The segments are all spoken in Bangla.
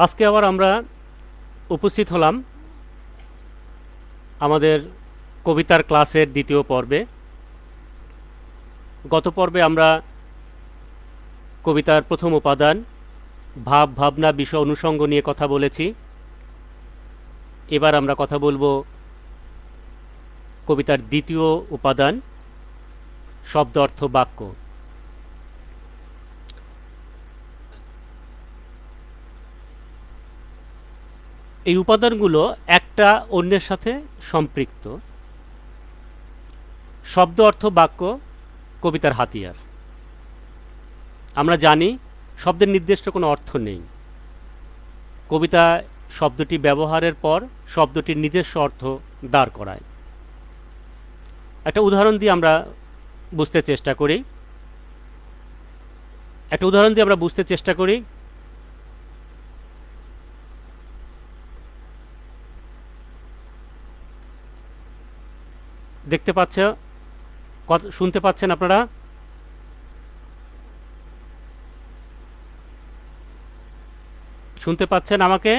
আজকে আবার আমরা উপস্থিত হলাম আমাদের কবিতার ক্লাসের দ্বিতীয় পর্বে। গত পর্বে আমরা কবিতার প্রথম উপাদান ভাব ভাবনা বিষয় অনুষঙ্গ নিয়ে কথা বলেছি। এবার আমরা কথা বলবো কবিতার দ্বিতীয় উপাদান শব্দ অর্থ বাক্য। এই উপাদানগুলো একটা অন্যের সাথে সম্পৃক্ত। শব্দ অর্থ বাক্য কবিতার হাতিয়ার। আমরা জানি শব্দের নির্দিষ্ট কোনো অর্থ নেই। কবিতা শব্দটি ব্যবহারের পর শব্দটির নিজস্ব অর্থ দাঁড় করায়। একটা উদাহরণ দিয়ে আমরা বুঝতে চেষ্টা করি। দেখতে পাচ্ছ, শুনতে পাচ্ছেন আপনারা? শুনতে পাচ্ছেন আমাকে?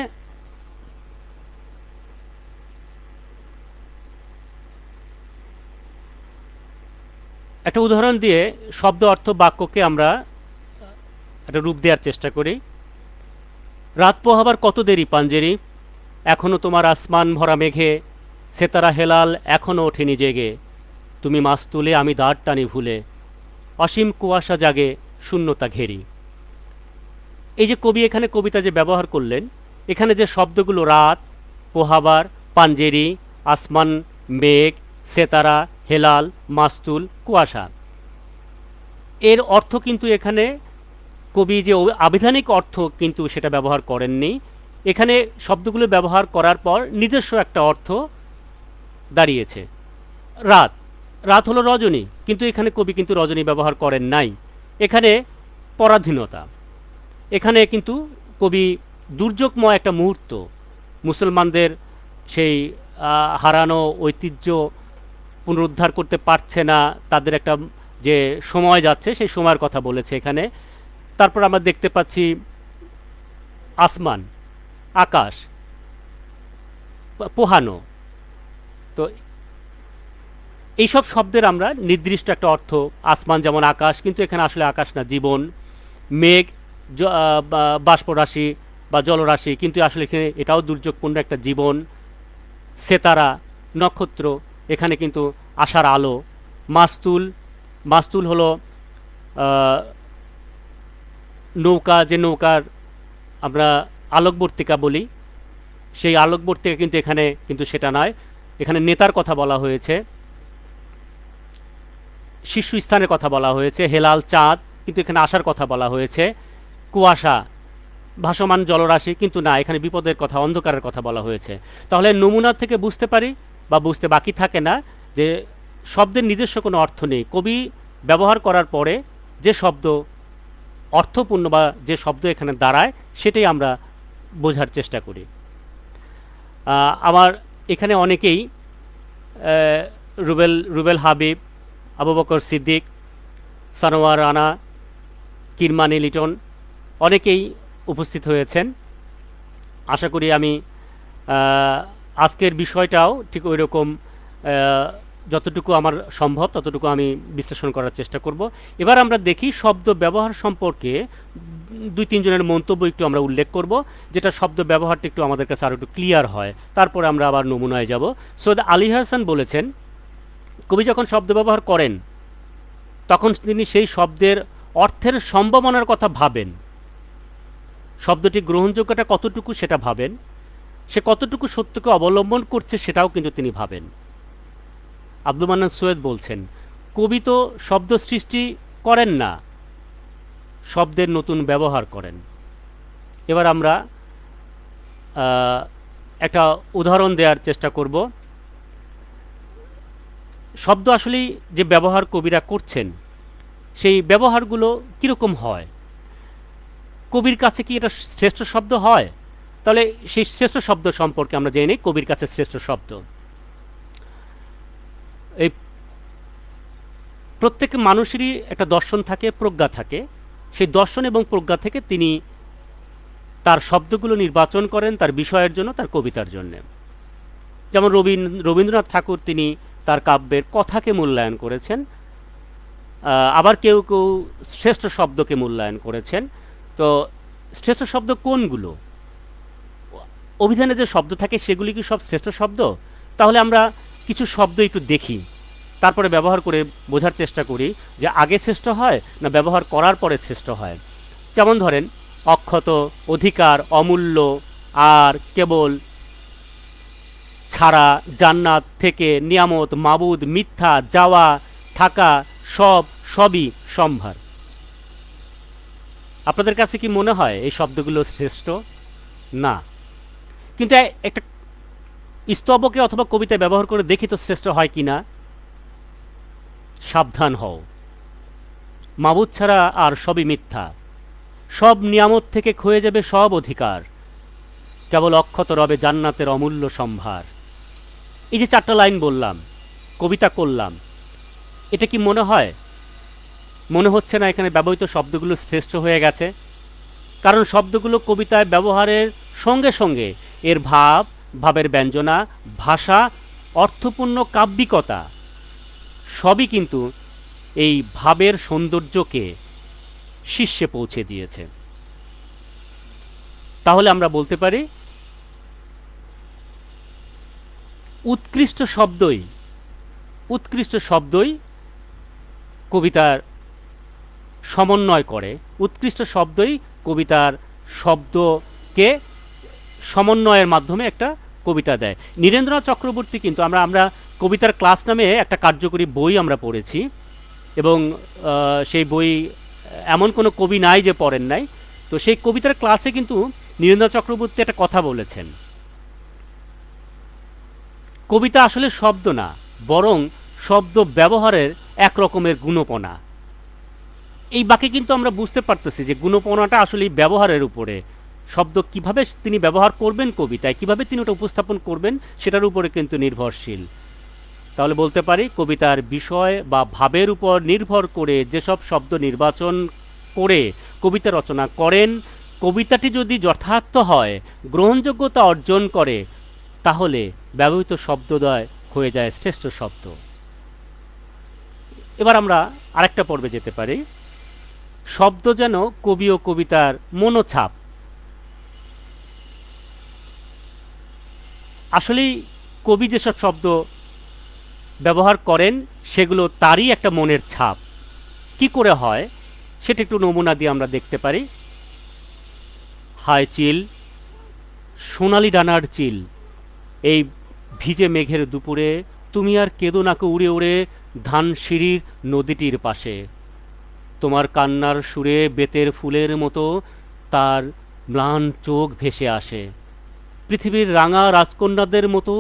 একটা উদাহরণ দিয়ে শব্দ অর্থ বাক্যকে আমরা একটা রূপ দেওয়ার চেষ্টা করি। রাত পোহাবার কত দেরি পাঞ্জেরি, এখনো তোমার আসমান ভরা মেঘে, সেতারা হেলাল এখনো ওঠেনি জেগে, তুমি মাছ তুলে আমি দাঁড় টানি ভুলে, অসীম কুয়াশা জাগে শূন্যতা ঘেরি। এই যে কবি এখানে কবিতা যে ব্যবহার করলেন, এখানে যে শব্দগুলো রাত, পোহাবার, পাঞ্জেরি, আসমান, মেঘ, সেতারা, হেলাল, মাস্তুল, কুয়াশা, এর অর্থ কিন্তু এখানে কবি যে আবিধানিক অর্থ কিন্তু সেটা ব্যবহার করেননি। এখানে শব্দগুলো ব্যবহার করার পর নিজস্ব একটা অর্থ দাঁড়িয়েছে। রাত, রাত হলো রজনী, কিন্তু এখানে কবি কিন্তু রজনী ব্যবহার করেন নাই। এখানে পরাধীনতা, এখানে কিন্তু কবি দুর্যোগময় একটা মুহূর্ত, মুসলমানদের সেই হারানো ঐতিহ্য পুনরুদ্ধার করতে পারছে না, তাদের একটা যে সময় যাচ্ছে সেই সময়ের কথা বলেছে এখানে। তারপর আমরা দেখতে পাচ্ছি আসমান, আকাশ পোহানো। তো এইসব শব্দের আমরা নির্দিষ্ট একটা অর্থ, আসমান যেমন আকাশ, কিন্তু এখানে আসলে আকাশ না, জীবন। মেঘ বাষ্পরাশি বা জলরাশি, কিন্তু আসলে এখানে এটাও দুর্যোগপূর্ণ একটা জীবন। সেতারা নক্ষত্র, এখানে কিন্তু আশার আলো। মাস্তুল, মাস্তুল হলো নৌকা, যে নৌকার আমরা আলোকবর্তিকা বলি, সেই আলোকবর্তিকা কিন্তু এখানে কিন্তু সেটা নয়। এখানে নেতার কথা বলা হয়েছে, শীর্ষস্থানের কথা বলা হয়েছে। হেলাল চাঁদ, কিন্তু এখানে আশার কথা বলা হয়েছে। কুয়াশা ভাসমান জলরাশি, কিন্তু না, এখানে বিপদের কথা, অন্ধকারের কথা বলা হয়েছে। তাহলে নমুনা থেকে বুঝতে পারি বা বুঝতে বাকি থাকে না যে শব্দের নিজস্ব কোনো অর্থ নেই। কবি ব্যবহার করার পরে যে শব্দ অর্থপূর্ণ বা যে শব্দ এখানে দাঁড়ায় সেটাই আমরা বোঝার চেষ্টা করি। আমার এখানে অনেকেই রুবেল হাবিব, আবু বকর সিদ্দিক, সানোয়ার রানা, কিরমানি লিটন অনেকেই উপস্থিত হয়েছেন। আশা করি আমি আজকের বিষয়টাও ঠিক ওই রকম যতটুকু আমার সম্ভব ততটুকু আমি বিশ্লেষণ করার চেষ্টা করব। এবার আমরা দেখি শব্দ ব্যবহার সম্পর্কে দুই তিনজনের মন্তব্য একটু আমরা উল্লেখ করব, যেটা শব্দ ব্যবহারটা একটু আমাদের কাছে আরও একটু ক্লিয়ার হয়। তারপরে আমরা আবার নমুনায় যাব। সৈয়দ আলী হাসান বলেছেন, কবি যখন শব্দ ব্যবহার করেন তখন তিনি সেই শব্দের অর্থের সম্ভাবনার কথা ভাবেন। শব্দটি গ্রহণযোগ্যতা কতটুকু সেটা ভাবেন, সে কতটুকু সত্যকে অবলম্বন করছে সেটাও কিন্তু তিনি ভাবেন। আব্দুল মান্নান সৈয়দ বলছেন, কবি তো শব্দ সৃষ্টি করেন না, শব্দের নতুন ব্যবহার করেন। এবার আমরা একটা উদাহরণ দেওয়ার চেষ্টা করব। শব্দ আসলেই যে ব্যবহার কবিরা করছেন সেই ব্যবহারগুলো কীরকম হয়, কবির কাছে কি এটা শ্রেষ্ঠ শব্দ হয়? তাহলে সেই শ্রেষ্ঠ শব্দ সম্পর্কে আমরা জেনে নিই। কবির কাছে শ্রেষ্ঠ শব্দ, এই প্রত্যেক মানুষেরই একটা দর্শন থাকে, প্রজ্ঞা থাকে। সেই দর্শন এবং প্রজ্ঞা থেকে তিনি তার শব্দগুলো নির্বাচন করেন তার বিষয়ের জন্য, তার কবিতার জন্যে। যেমন রবীন্দ্রনাথ ঠাকুর তিনি তার কাব্যের কথাকে মূল্যায়ন করেছেন, আবার কেউ কেউ শ্রেষ্ঠ শব্দকে মূল্যায়ন করেছেন। তো শ্রেষ্ঠ শব্দ কোনগুলো? অভিধানে যে শব্দ থাকে সেগুলি কি সব শ্রেষ্ঠ শব্দ? তাহলে আমরা কিছু শব্দ একটু দেখি, তারপরে ব্যবহার করে বোঝার চেষ্টা করি যে আগে শ্রেষ্ঠ হয় না ব্যবহার করার পরে শ্রেষ্ঠ হয়। যেমন ধরেন অক্ষত, অধিকার, অমূল্য, আর, কেবল, ছাড়া, জান্নাত, থেকে, নিয়ামত, মাবুদ, মিথ্যা, যাওয়া, থাকা, সব, সবই, সম্ভার। আপনাদের কাছে কি মনে হয় এই শব্দগুলো শ্রেষ্ঠ? না। কিন্তু একটা স্তবকে অথবা কবিতায় ব্যবহার করে দেখি তো শ্রেষ্ঠ হয় কি না। সাবধান হও, মাবুদ ছাড়া আর সবই মিথ্যা, সব নিয়ামত থেকে ক্ষয়ে যাবে সব অধিকার, কেবল অক্ষত রবে জান্নাতের অমূল্য সম্ভার। এই যে 4টা লাইন বললাম, কবিতা করলাম, এটা কি মনে হয়? মনে হচ্ছে না এখানে ব্যবহৃত শব্দগুলো শ্রেষ্ঠ হয়ে গেছে? কারণ শব্দগুলো কবিতায় ব্যবহারের সঙ্গে সঙ্গে এর ভাব, ভাবের ব্যঞ্জনা, ভাষা, অর্থপূর্ণ কাব্যিকতা সবই কিন্তু এই ভাবের সৌন্দর্যকে শীর্ষে পৌঁছে দিয়েছে। তাহলে আমরা বলতে পারি উৎকৃষ্ট শব্দই কবিতার সমন্বয় করে, উৎকৃষ্ট শব্দই কবিতার শব্দকে সমন্বয়ের মাধ্যমে একটা কবিতা দেয়। নীরেন্দ্রনাথ চক্রবর্তী কিন্তু আমরা কবিতার ক্লাস নামে একটা কার্যকরী বই আমরা পড়েছি, এবং সেই বই এমন কোনো কবি নাই যে পড়েন নাই। তো সেই কবিতার ক্লাসে কিন্তু নীরেন্দ্রনাথ চক্রবর্তী একটা কথা বলেছেন, কবিতা আসলে শব্দ না, বরং শব্দ ব্যবহারের এক রকমের গুণপনা। এই বাক্যে কিন্তু আমরা বুঝতে পারতেছি যে গুণপনাটা আসলে ব্যবহারের উপরে, শব্দ কিভাবে তিনি ব্যবহার করবেন কবিতায়, কিভাবে তিনি ওটা উপস্থাপন করবেন সেটার উপরে কিন্তু নির্ভরশীল। তাহলে বলতে পারি কবিতার বিষয় বা ভাবের উপর নির্ভর করে যেসব শব্দ নির্বাচন করে কবিতা রচনা করেন, কবিতাটি যদি যথার্থ হয়, গ্রহণযোগ্যতা অর্জন করে, তাহলে ব্যবহৃত শব্দদ্বয় হয়ে যায় শ্রেষ্ঠ শব্দ। এবার আমরা আরেকটা পর্বে যেতে পারি, শব্দ যেন কবি ও কবিতার মনোছাপ। আসলেই কবি যেসব শব্দ ব্যবহার করেন সেগুলো তারই একটা মনের ছাপ। কি করে হয় সেটা একটু নমুনা দিয়ে আমরা দেখতে পারি। হায় চিল, সোনালি ডানার চিল, এই ভিজে মেঘের দুপুরে তুমি আর কেঁদো নাকো উড়ে উড়ে ধানসিঁড়ির নদীটির পাশে, তোমার কান্নার সুরে বেতের ফুলের মতো তার ম্লান চোখ ভেসে আসে, পৃথিবীর রাঙা রাজকন্যাদের মতো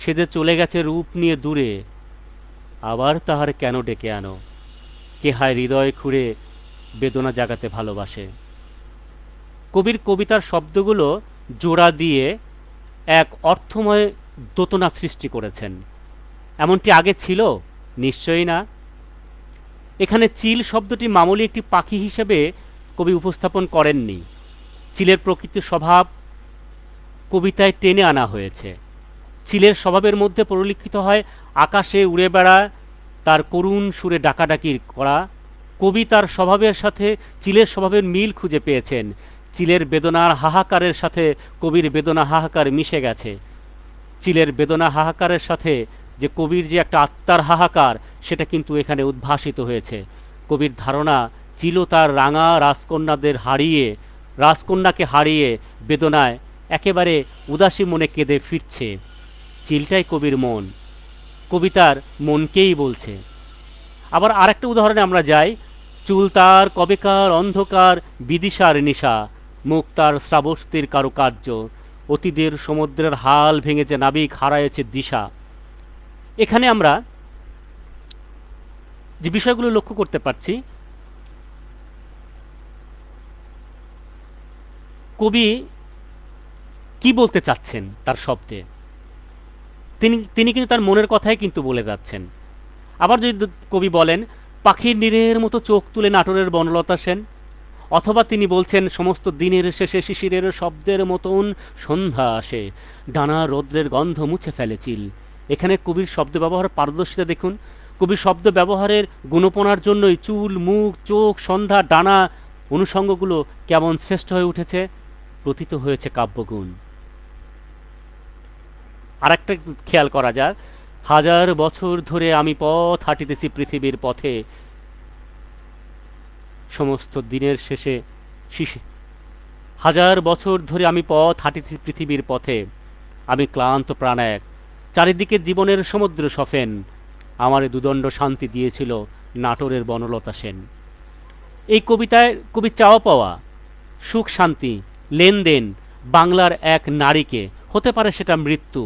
সে যে চলে গেছে রূপ নিয়ে দূরে, আবার তাহার কেন ডেকে আনো, কে হায় হৃদয় খুঁড়ে বেদনা জাগাতে ভালোবাসে। কবির কবিতার শব্দগুলো জোড়া দিয়ে এক অর্থময় দোতনা সৃষ্টি করেছেন। এমনটি আগে ছিল? নিশ্চয়ই না। এখানে চিল শব্দটি মামুলি একটি পাখি হিসেবে কবি উপস্থাপন করেননি। চিলের প্রকৃতি স্বভাব কবিতায় টেনে আনা হয়েছে। চিলের স্বভাবের মধ্যে পরিলক্ষিত হয় আকাশে উড়ে বেড়া, তার করুণ সুরে ডাকাডাকি করা। কবি তার স্বভাবের সাথে চিলের স্বভাবের মিল খুঁজে পেয়েছেন। চিলের বেদনার হাহাকারের সাথে কবির বেদনা হাহাকার মিশে গেছে। চিলের বেদনা হাহাকারের সাথে যে কবির যে একটা আত্মার হাহাকার, সেটা কিন্তু এখানে উদ্ভাসিত হয়েছে। কবির ধারণা চিলও তার রাঙা রাজকন্যাকে হারিয়ে বেদনায় একেবারে উদাসী মনে কেঁদে ফিরছে। চিলটাই কবির মন, কবিতার মনকেই বলছে। আবার আরেকটা উদাহরণে আমরা যাই, চুল তার কবেকার অন্ধকার বিদিশার নিশা, মুখ তার শ্রাবস্তির কারুকার্য, অতীতের সমুদ্রের হাল ভেঙেছে নাবিক হারায়েছে দিশা। এখানে আমরা যে বিষয়গুলো লক্ষ্য করতে পারছি, কবি কি বলতে চাচ্ছেন তার শব্দে, তিনি কিন্তু তার মনের কথাই কিন্তু বলে যাচ্ছেন। আবার যদি কবি বলেন পাখির নীড়ের মতো চোখ তুলে নাটোরের বনলতা সেন, অথবা তিনি বলছেন সমস্ত দিনের শেষে শিশিরের শব্দের মতন সন্ধ্যা আসে, ডানা রৌদ্রের গন্ধ মুছে ফেলে চিল। এখানে কবির শব্দ ব্যবহার পারদর্শিতা দেখুন। কবির শব্দ ব্যবহারের গুণপনার জন্যই চুল, মুখ, চোখ, সন্ধ্যা, ডানা অনুষঙ্গগুলো কেমন শ্রেষ্ঠ হয়ে উঠেছে, প্রতীত হয়েছে কাব্যগুণ। আর একটা খেয়াল করা যাক, হাজার বছর ধরে আমি পথ হাঁটিতেছি পৃথিবীর পথে, সমস্ত দিনের শেষে শিশি হাজার বছর ধরে আমি পথ হাঁটিতেছি পৃথিবীর পথে, আমি ক্লান্ত প্রাণ এক, চারিদিকে জীবনের সমুদ্র সফেন, আমারে দুদণ্ড শান্তি দিয়েছিল নাটোরের বনলতা সেন। এই কবিতায় কবির চাওয়া পাওয়া, সুখ শান্তি, লেনদেন বাংলার এক নারীকে, হতে পারে সেটা মৃত্যু,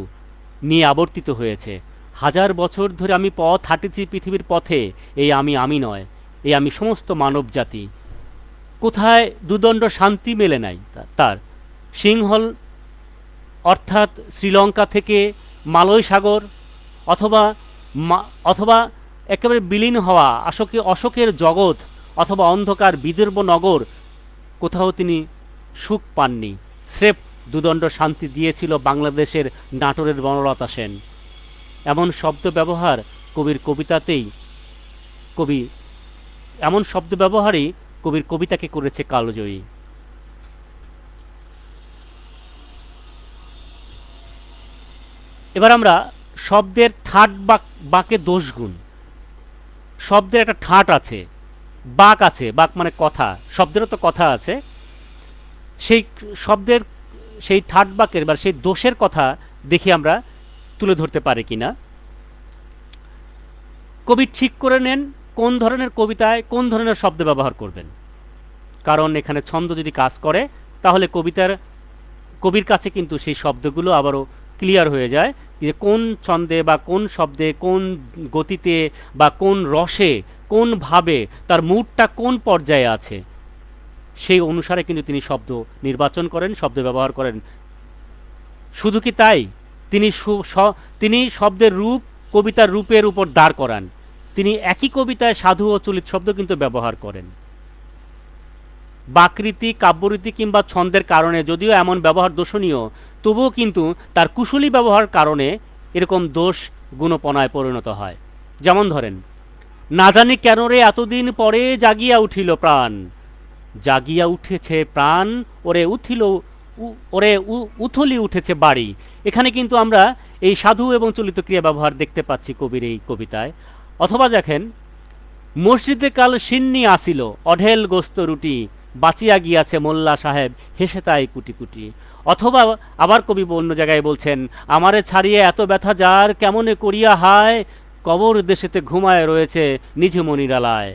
নিয়ে আবর্তিত হয়েছে। হাজার বছর ধরে আমি পথ হাঁটেছি পৃথিবীর পথে, এই আমি নয়, এই আমি সমস্ত মানব জাতি। কোথায় দুদণ্ড শান্তি মেলে নাই তার? সিংহল অর্থাৎ শ্রীলঙ্কা থেকে মালয় সাগর, অথবা অথবা একেবারে বিলীন হওয়া অশোকের জগৎ, অথবা অন্ধকার বিদর্ভ নগর, কোথাও তিনি সুখ পাননি। স্রেফ দুদণ্ড শান্তি দিয়েছিল বাংলাদেশের নাটোরের বনলতা সেন। এমন শব্দ ব্যবহার কবির কবিতাতেই, এমন শব্দ ব্যবহারই কবির কবিতাকে করেছে কালজয়ী। এবার আমরা শব্দের ঠাট বাকে দোষগুণ। শব্দের একটা ঠাট আছে, বাক আছে, বাক মানে কথা, শব্দেরও তো কথা আছে। সেই শব্দের সেই ঠাট বাকের বা সেই দোষের কথা দেখি আমরা তুলে ধরতে পারি কিনা। কবি ঠিক করে নেন কোন ধরনের কবিতায় কোন ধরনের শব্দ ব্যবহার করবেন, কারণ এখানে ছন্দ যদি কাজ করে তাহলে কবির কাছে কিন্তু সেই শব্দগুলো আবারও ক্লিয়ার হয়ে যায় যে কোন ছন্দে বা কোন শব্দে, কোন গতিতে বা কোন রসে, কোন ভাবে, তার মুডটা কোন পর্যায়ে আছে, সেই অনুসারে কিন্তু তিনি শব্দ নির্বাচন করেন, শব্দ ব্যবহার করেন। শুধু কি তাই, তিনি শব্দের রূপ কবিতার রূপের উপর দাঁড় করান। তিনি একই কবিতায় সাধু ও চলিত শব্দ কিন্তু ব্যবহার করেন। বাকরীতি, কাব্যরীতি কিংবা ছন্দের কারণে যদিও এমন ব্যবহার দোষণীয়, তবুও কিন্তু তার কুশলী ব্যবহার কারণে এরকম দোষ গুণপনায় পরিণত হয়। যেমন ধরেন, না জানি কেন রে এতদিন পরে জাগিয়া উঠিল প্রাণ, জাগিয়া উঠেছে প্রাণ, ওরে উথলি উঠেছে বাড়ি। এখানে কিন্তু আমরা এই সাধু এবং চলিত ক্রিয়া ব্যবহার দেখতে পাচ্ছি কবির এই কবিতায়। অথবা দেখেন, মসজিদে কাল সিন্নি আসিল অঢেল গোস্ত রুটি, বাঁচিয়া গিয়াছে মোল্লা সাহেব হেসে তাই কুটি কুটি। অথবা আবার কবি অন্য জায়গায় বলছেন, আমারে ছাড়িয়ে এত ব্যথা যার কেমনে করিয়া হায়, কবর দেশেতে ঘুমায় রয়েছে নিঝুম নিরালায়।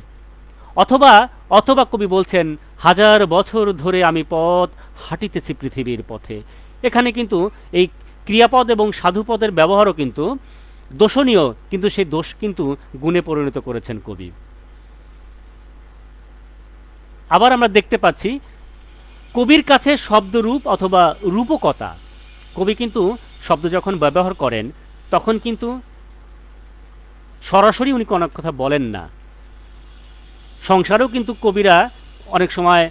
অথবা কবি বলছেন, হাজার বছর ধরে আমি পথ হাঁটিতেছি পৃথিবীর পথে। এখানে কিন্তু এই ক্রিয়াপদ এবং সাধুপদের ব্যবহারও কিন্তু দোষণীয়, কিন্তু সেই দোষ কিন্তু গুণে পরিণত করেছেন কবি। আবার আমরা দেখতে পাচ্ছি কবির কাছে শব্দরূপ অথবা রূপকতা, কবি কিন্তু শব্দ যখন ব্যবহার করেন তখন কিন্তু সরাসরি উনি কোনো কথা বলেন না। সংসারেও কিন্তু কবিরা অনেক সময়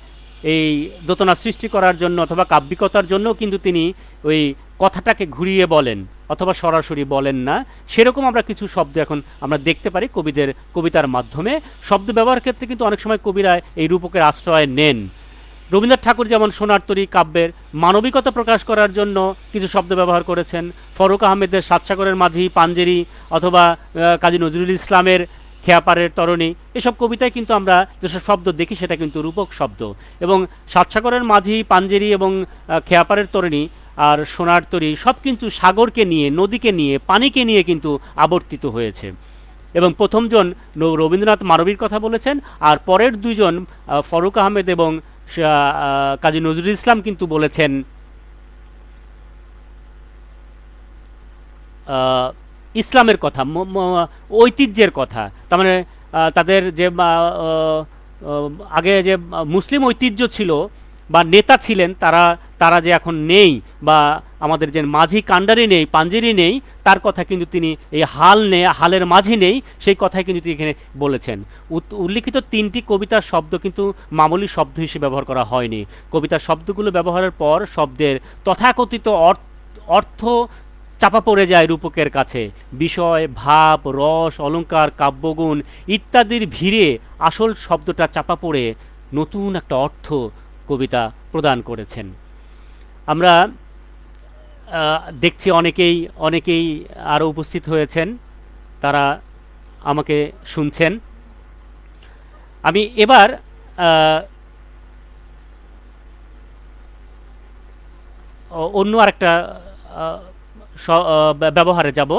এই দোতনা সৃষ্টি করার জন্য অথবা কাব্যিকতার জন্য কিন্তু তিনি ওই কথাটাকে ঘুরিয়ে বলেন অথবা সরাসরি বলেন না। সেরকম আমরা কিছু শব্দ এখন আমরা দেখতে পারি কবিতার মাধ্যমে। শব্দ ব্যবহার ক্ষেত্রে কিন্তু অনেক সময় কবিরা এই রূপকের আশ্রয় নেন। রবীন্দ্রনাথ ঠাকুর যেমন সোনার তরী কাব্যের মানবিকতা প্রকাশ করার জন্য কিছু শব্দ ব্যবহার করেছেন। ফরুক আহমেদের সাতসাগরের মাঝি, পাঞ্জেরি, অথবা কাজী নজরুল ইসলামের খেয়াপাড়ের তরণী, এসব কবিতায় কিন্তু আমরা যেসব শব্দ দেখি সেটা কিন্তু রূপক শব্দ। এবং সাতসাগরের মাঝি, পাঞ্জেরি এবং খেয়াপাড়ের তরণী আর সোনার তরী সব কিন্তু সাগরকে নিয়ে, নদীকে নিয়ে, পানিকে নিয়ে কিন্তু আবর্তিত হয়েছে। এবং প্রথমজন রবীন্দ্রনাথ মানবীর কথা বলেছেন, আর পরের দুইজন ফরুক আহমেদ এবং কাজী নজরুল ইসলাম কিন্তু বলেছেন ইসলামের কথা, ঐতিহ্যের কথা। তার মানে তাদের যে আগে যে মুসলিম ঐতিহ্য ছিল বা নেতা ছিলেন, তারা তারা যে এখন নেই, বা আমাদের যে মাঝি কাণ্ডারি নেই, পাঞ্জেরি নেই, তার কথা কিন্তু তিনি এই হালের মাঝি নেই সেই কথাই কিন্তু তিনি এখানে বলেছেন। উল্লিখিত 3টি কবিতার শব্দ কিন্তু মামুলি শব্দ হিসেবে ব্যবহার করা হয়নি। কবিতার শব্দগুলো ব্যবহারের পর শব্দের তথাকথিত অর্থ চাপা পড়ে যায় রূপকের কাছে। বিষয়, ভাব, রস, অলঙ্কার, কাব্যগুণ ইত্যাদির ভিড়ে আসল শব্দটা চাপা পড়ে নতুন একটা অর্থ কবিতা প্রদান করেছেন। আমরা দেখছি অনেকেই আরও উপস্থিত হয়েছেন, তারা আমাকে শুনছেন। আমি এবার অন্য আরেকটা ব্যবহারে যাব,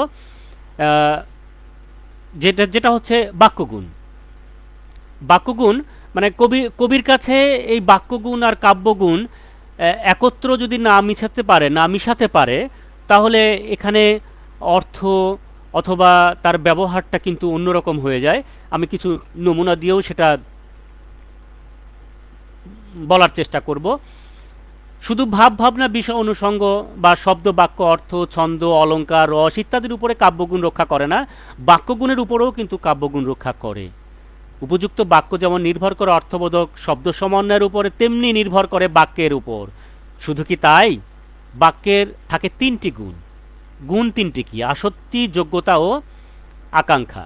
যেটা হচ্ছে বাক্যগুণ। বাক্যগুণ মানে কবির কাছে এই বাক্যগুণ আর কাব্যগুণ একত্র যদি না মিশাতে পারে তাহলে এখানে অর্থ অথবা তার ব্যবহারটা কিন্তু অন্যরকম হয়ে যায়। আমি কিছু নমুনা দিয়েও সেটা বলার চেষ্টা করব। শুধু ভাবনা, বিষয় অনুষঙ্গ বা শব্দ, বাক্য, অর্থ, ছন্দ, অলঙ্কার, রস ইত্যাদির উপরে কাব্যগুণ রক্ষা করে না, বাক্যগুণের উপরেও কিন্তু কাব্যগুণ রক্ষা করে। উপযুক্ত বাক্য যেমন নির্ভর করে অর্থবোধক শব্দ সমন্বয়ের উপরে, তেমনি নির্ভর করে বাক্যের উপর। শুধু কি তাই, বাক্যের থাকে 3টি গুণ। গুণ 3টি কি? আসক্তি, যোগ্যতা ও আকাঙ্ক্ষা।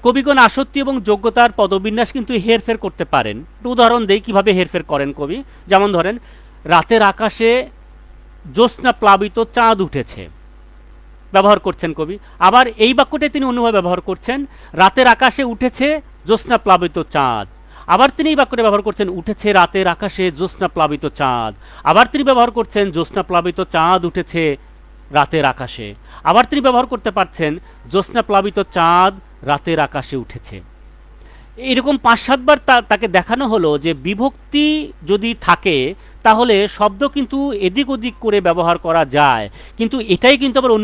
কবিগণ আসক্তি এবং যোগ্যতার পদবিন্যাস কিন্তু হেরফের করতে পারেন। একটু উদাহরণ দেই কীভাবে হেরফের করেন কবি। যেমন ধরেন, রাতের আকাশে জ্যোৎস্না প্লাবিত চাঁদ উঠেছে, ব্যবহার করছেন কবি। আবার এই বাক্যটাই তিনি অন্যভাবে ব্যবহার করছেন, রাতের আকাশে উঠেছে জ্যোৎস্না প্লাবিত চাঁদ। আবার তিনি এই বাক্যটা ব্যবহার করছেন, উঠেছে রাতের আকাশে জ্যোৎস্না প্লাবিত চাঁদ। আবার তিনি ব্যবহার করছেন, জ্যোৎস্না প্লাবিত চাঁদ উঠেছে রাতের আকাশে। আবার তিনি ব্যবহার করতে পারছেন, জ্যোৎস্না প্লাবিত চাঁদ রাতের আকাশে উঠেছে। এরকম 5-7 বার তাকে দেখানো হলো যে বিভক্তি যদি থাকে তাহলে শব্দ কিন্তু এদিক ওদিক করে ব্যবহার করা যায়, কিন্তু এটাই কিন্তু আবার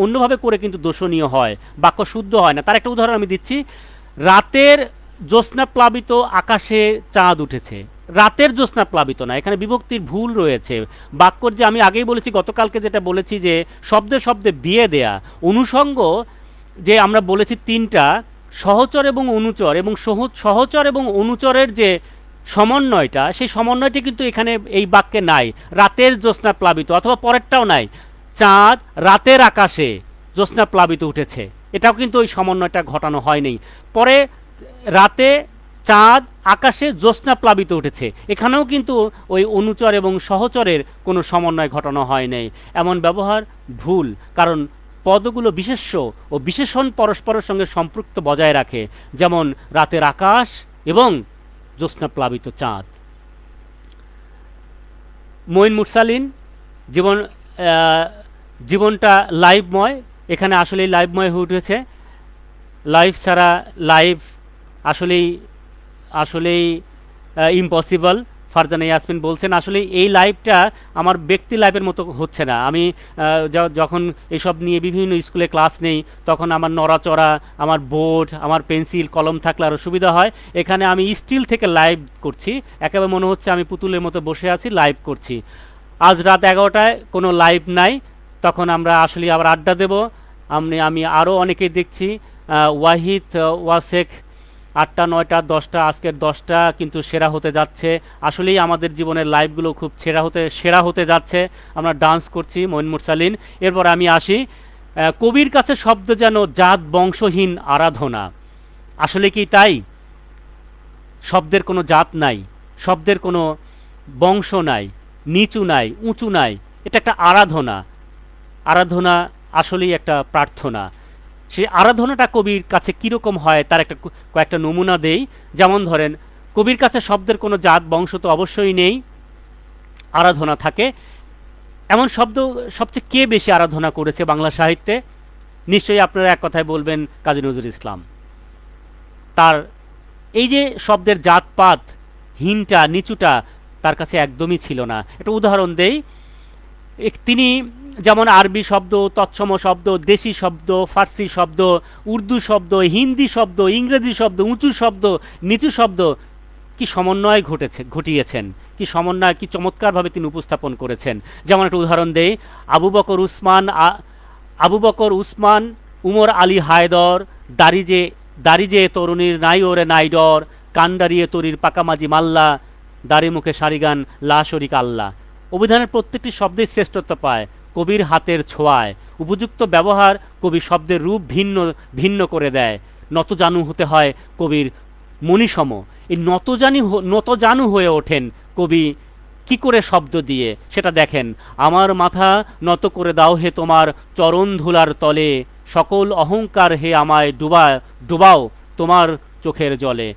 অন্যভাবে করে কিন্তু দোষণীয় হয়, বাক্য শুদ্ধ হয় না। তার একটা উদাহরণ আমি দিচ্ছি। রাতের জ্যোৎস্না প্লাবিত আকাশে চাঁদ উঠেছে। রাতের জ্যোৎস্না প্লাবিত না, এখানে বিভক্তির ভুল রয়েছে। বাক্যর যে আমি আগেই বলেছি, গতকালকে যেটা বলেছি যে শব্দে শব্দে বিয়ে দেয়া, অনুষঙ্গ যে আমরা বলেছি 3টা, সহচর এবং অনুচর, এবং সহচর এবং অনুচরের যে সমন্বয়টা, সেই সমন্বয়টি কিন্তু এখানে এই বাক্যে নাই। রাতের জ্যোৎস্না প্লাবিত, অথবা পরেরটাও নাই, চাঁদ রাতের আকাশে জ্যোৎস্না প্লাবিত উঠেছে, এটাও কিন্তু ওই সমন্বয়টা ঘটানো হয়নি। পরে রাতে চাঁদ আকাশে জ্যোৎস্না প্লাবিত উঠেছে, এখানেও কিন্তু ওই অনুচর এবং সহচরের কোনো সমন্বয় ঘটানো হয় নাই। এমন ব্যবহার ভুল, কারণ পদগুলো বিশেষ্য ও বিশেষণ পরস্পরের সঙ্গে সম্পৃক্ত বজায় রাখে, যেমন রাতের আকাশ এবং জ্যোৎস্না প্লাবিত চাঁদ। মঈন মুরসালিন জীবনটা লাইভময়, এখানে আসলেই লাইভময় হয়ে উঠেছে। লাইভ ছাড়া লাইভ আসলেই ইম্পসিবল। ফারজানা ইয়াসমিন বলছেন, আসলে এই লাইভটা আমার ব্যক্তি লাইভের মতো হচ্ছে না। আমি যখন এসব নিয়ে বিভিন্ন স্কুলে ক্লাস নেই, তখন আমার নড়াচড়া, আমার বোর্ড, আমার পেন্সিল কলম থাকলে আরও সুবিধা হয়। এখানে আমি স্টিল থেকে লাইভ করছি, একেবারে মনে হচ্ছে আমি পুতুলের মতো বসে আছি, লাইভ করছি। আজ রাত 11টায় কোনো লাইভ নাই, তখন আমরা আসলে আবার আড্ডা দেব। আমি আরও অনেকেই দেখছি, ওয়াহিদ ওয়াসেক 8টা 9টা 10টা, আজকের 10টা কিন্তু সেরা হতে যাচ্ছে। আসলেই আমাদের জীবনের লাইভগুলো খুব সেরা হতে যাচ্ছে। আমরা ডান্স করছি। মঈন মুরসালিন। এরপর আমি আসি, কবির কাছে শব্দ যেন জাত বংশহীন আরাধনা। আসলে কি তাই? শব্দের কোনো জাত নাই, শব্দের কোনো বংশ নাই, নিচু নাই, উঁচু নাই, এটা একটা আরাধনা আসলেই একটা প্রার্থনা। সেই আরাধনাটা কবির কাছে কীরকম হয় তার কয়েকটা নমুনা দেই। যেমন ধরেন, কবির কাছে শব্দের কোনো জাত বংশ তো অবশ্যই নেই, আরাধনা থাকে। এমন শব্দ সবচেয়ে কে বেশি আরাধনা করেছে বাংলা সাহিত্যে? নিশ্চয়ই আপনারা এক কথায় বলবেন কাজী নজরুল ইসলাম। তার এই যে শব্দের জাতপাত, হীনটা, নিচুটা তার কাছে একদমই ছিল না। একটা উদাহরণ দেই। তিনি যেমন আরবি শব্দ, তৎসম শব্দ, দেশি শব্দ, ফার্সি শব্দ, উর্দু শব্দ, হিন্দি শব্দ, ইংরেজি শব্দ, উঁচু শব্দ, নিচু শব্দ কি সমন্বয় ঘটিয়েছেন, কি সমন্বয়, কি চমৎকারভাবে তিনি উপস্থাপন করেছেন। যেমন একটা উদাহরণ দেই, আবু বকর উসমান, উমর আলী হায়দর, দাড়ি যে তরুণীর নাই ওরে নাই ডর, কান্ডারিয়ে তরির পাকামাজি মাল্লা, দাড়ি মুখে সারিগান লা শরিক আল্লাহ। অভিধানের প্রত্যেকটি শব্দের শ্রেষ্ঠত্ব পায় কবির হাতের ছোঁয়ায়। উপযুক্ত ব্যবহার কবি শব্দের রূপ ভিন্ন ভিন্ন করে দেয়। নতজানু হতে হয় কবির মণিসম। এই নতজানু হয়ে ওঠেন কবি কি করে শব্দ দিয়ে, সেটা দেখেন। আমার মাথা নত করে দাও হে তোমার চরণ ধুলার তলে, সকল অহংকার হে আমায় ডুবাও তোমার চোখের জলে।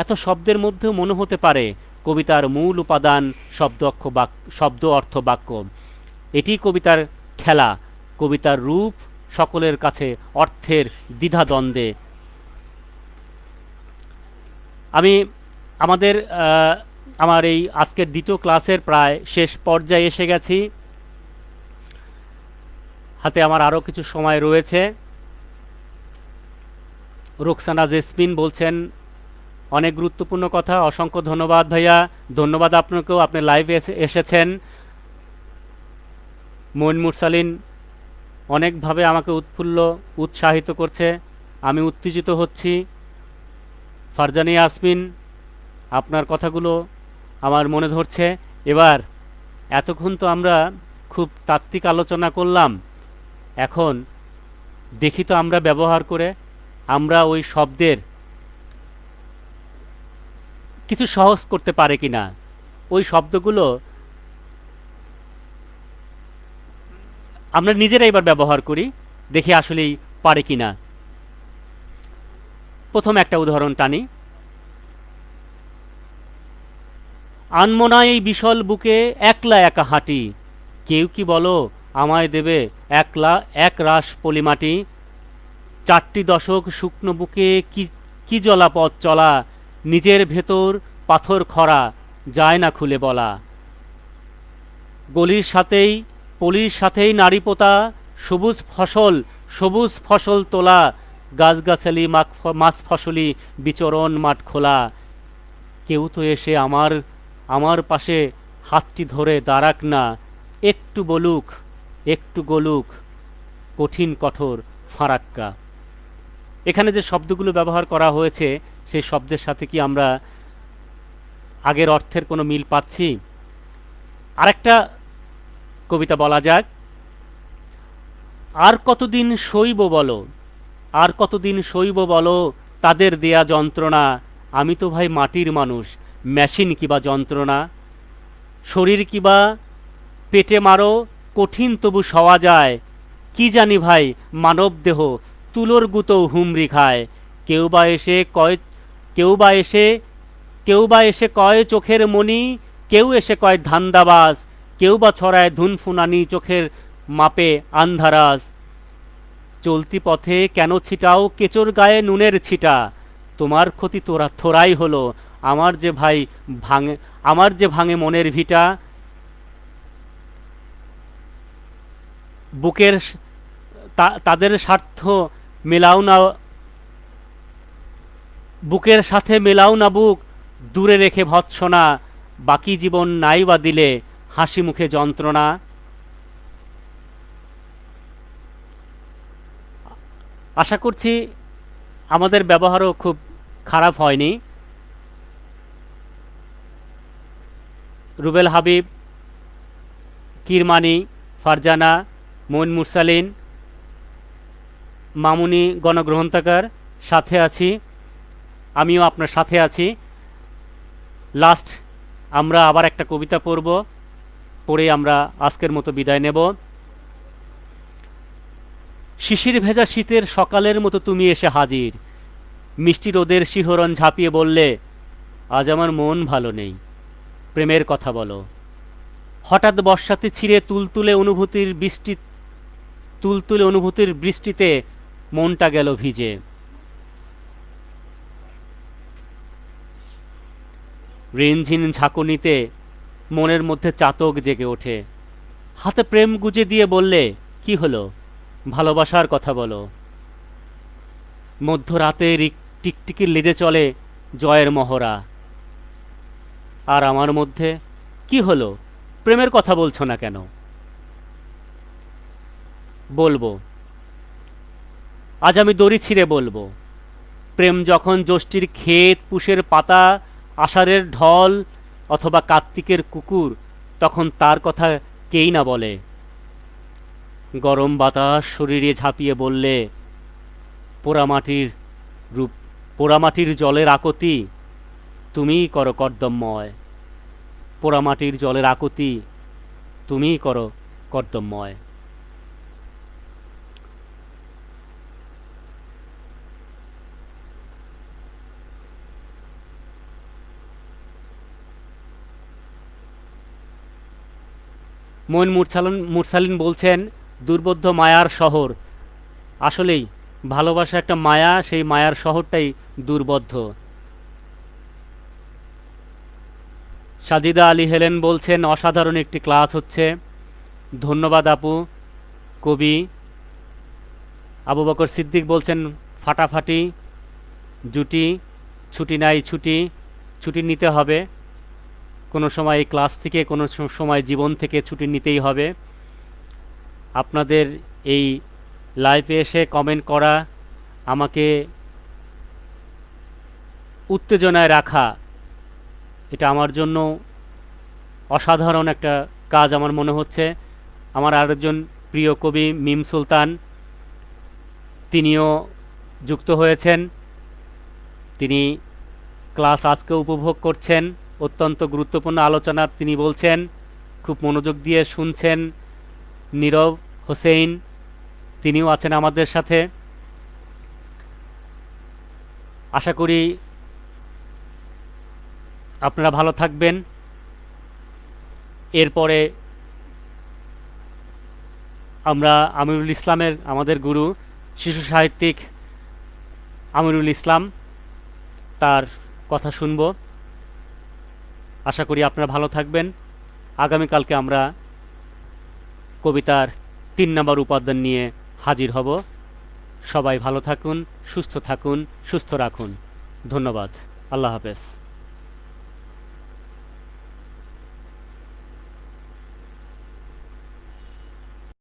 এত শব্দের মধ্যেও মনে হতে পারে কবিতার মূল উপাদান শব্দ অর্থ বাক্য। এটি কবিতার খেলা, কবিতার রূপ সকলের কাছে অর্থের দ্বিধাদ্বন্দ্বে। আমি আমার এই আজকের দ্বিতীয় ক্লাসের প্রায় শেষ পর্যায়ে এসে গেছি। হাতে আমার আরও কিছু সময় রয়েছে। রোকসানা জেসমিন বলছেন অনেক গুরুত্বপূর্ণ কথা, অসংখ্য ধন্যবাদ ভাইয়া। ধন্যবাদ আপনাকেও, আপনি লাইভে এসেছেন। মইন মুরসালিন অনেকভাবে আমাকে উৎসাহিত করছে, আমি উত্তেজিত হচ্ছি। ফারজানি ইয়াসমিন, আপনার কথাগুলো আমার মনে ধরছে। এবার এতক্ষণ তো আমরা খুব তাত্ত্বিক আলোচনা করলাম, এখন দেখি তো আমরা ব্যবহার করে আমরা ওই শব্দের কিছু সহজ করতে পারে কিনা। ওই শব্দগুলো আমরা নিজেরা এবার ব্যবহার করি, দেখি আসলেই পারে কিনা। প্রথম একটা উদাহরণ টানি। আনমনা এই বিশাল বুকে একলা একা হাঁটি, কেউ কি বলো আমায় দেবে এক রাশ পলিমাটি। 4টি দশক শুকনো বুকে কি জলা পথ চলা, নিজের ভেতর পাথর খরা যায় না খুলে বলা। পলির সাথেই নারী পোতা, সবুজ ফসল তোলা, গাছগাছালি মাছ ফসলি বিচরণ মাঠ খোলা। কেউ তো এসে আমার পাশে হাতটি ধরে দাঁড়াক না, একটু গলুক কঠিন কঠোর ফারাক্কা। এখানে যে শব্দগুলো ব্যবহার করা হয়েছে সেই শব্দের সাথে কি আমরা আগের অর্থের কোনো মিল পাচ্ছি? আরেকটা কবিতা বলা যাক। আর কতদিন সইব বলো তাদের দেয়া যন্ত্রণা, আমি তো ভাই মাটির মানুষ, মেশিন কিবা যন্ত্রণা। শরীর কিবা পেটে মারো, কঠিন তবু সওয়া যায়, কি জানি ভাই মানব দেহ তুলোর গুঁতো হুমড়ি খায়। কেউ বা এসে কয় চোখের মণি, কেউ এসে কয় ধান্দাবাজ, কেউ বা ছড়ায় ধুনফুনানি চোখের মাপে আন্ধারাজ। চলতি পথে কেন ছিটাও কেচোর গায়ে নুনের ছিটা, তোমার ক্ষতি থোড়াই হলো, আমার যে ভাঙে মনের ভিটা। তাদের স্বার্থ মেলাও না, বুকের সাথে মেলাও না বুক, দূরে রেখে ভৎসনা, বাকি জীবন নাই বা দিলে হাসি মুখে যন্ত্রণা। আশা করছি আমাদের ব্যবহারও খুব খারাপ হয়নি। রুবেল হাবিব, কিরমানি, ফারজানা, মইন মুরসালিন, মামুনি গণগ্রন্থাগার, সাথে আছি, আমিও আপনার সাথে আছি। লাস্ট আমরা আবার একটা কবিতা পড়ে আমরা আজকের মতো বিদায় নেব। শিশির ভেজা শীতের সকালের মতো তুমি এসে হাজির, মিষ্টি রোদের শিহরণ ঝাঁপিয়ে বললে, আজ আমার মন ভালো নেই, প্রেমের কথা বলো। হঠাৎ বর্ষাতে ছিঁড়ে তুলতুলে অনুভূতির বৃষ্টিতে মনটা গেল ভিজে। রিনঝিন ঝাঁকুনিতে মনের মধ্যে চাতক জেগে ওঠে। হাতে প্রেম গুজে দিয়ে বললে, কি হলো, ভালোবাসার কথা বলো। মধ্যরাতে টিকটিকির লেজে চলে জয়ের মহড়া। আর আমার মধ্যে কি হলো? প্রেমের কথা বলছো না কেন? বলবো, আজ আমি দড়ি ছিঁড়ে বলবো। প্রেম যখন জ্যৈষ্ঠীর ক্ষেত, পুষের পাতা, আষাঢ়ের ঢল অথবা কার্তিকের কুকুর, তখন তার কথা কেই না বলে। গরম বাতাস শরীরে ঝাঁপিয়ে বললে, পোড়ামাটির রূপ, পোড়ামাটির জলের আকুতি তুমিই করো কর্দমময়। পোড়ামাটির জলের আকুতি তুমিই করো কর্দমময়। মইন মুরসালিন বলছেন, দুর্বোধ্য মায়ার শহর। আসলেই ভালোবাসা একটা মায়া, সেই মায়ার শহরটাই দুর্বোধ্য। সাজিদা আলী হেলেন বলছেন, অসাধারণ একটি ক্লাস হচ্ছে। ধন্যবাদ আপু। কবি আবু বকর সিদ্দিক বলছেন, ফাটাফাটি জুটি, ছুটি নাই ছুটি, ছুটি নিতে হবে। কোনো সময় এই ক্লাস থেকে, কোনো সময় জীবন থেকে ছুটি নিতেই হবে। আপনাদের এই লাইভে এসে কমেন্ট করা, আমাকে উত্তেজনায় রাখা, এটা আমার জন্য অসাধারণ একটা কাজ আমার মনে হচ্ছে। আমার আরেকজন প্রিয় কবি মিম সুলতান, তিনিও যুক্ত হয়েছেন। তিনি ক্লাস আজকে উপভোগ করছেন। অত্যন্ত গুরুত্বপূর্ণ আলোচনা তিনি বলছেন, খুব মনোযোগ দিয়ে শুনছেন। নীরব হোসেন, তিনিও আছেন আমাদের সাথে। আশা করি আপনারা ভালো থাকবেন। এরপরে আমরা আমিরুল ইসলামের, আমাদের গুরু শিশু সাহিত্যিক আমিরুল ইসলাম, তার কথা শুনব। আশা করি আপনারা ভালো থাকবেন। আগামীকালকে আমরা কবিতার 3 নম্বর উপাদান নিয়ে হাজির হব। সবাই ভালো থাকুন, সুস্থ থাকুন, সুস্থ রাখুন। ধন্যবাদ। আল্লাহ হাফেজ।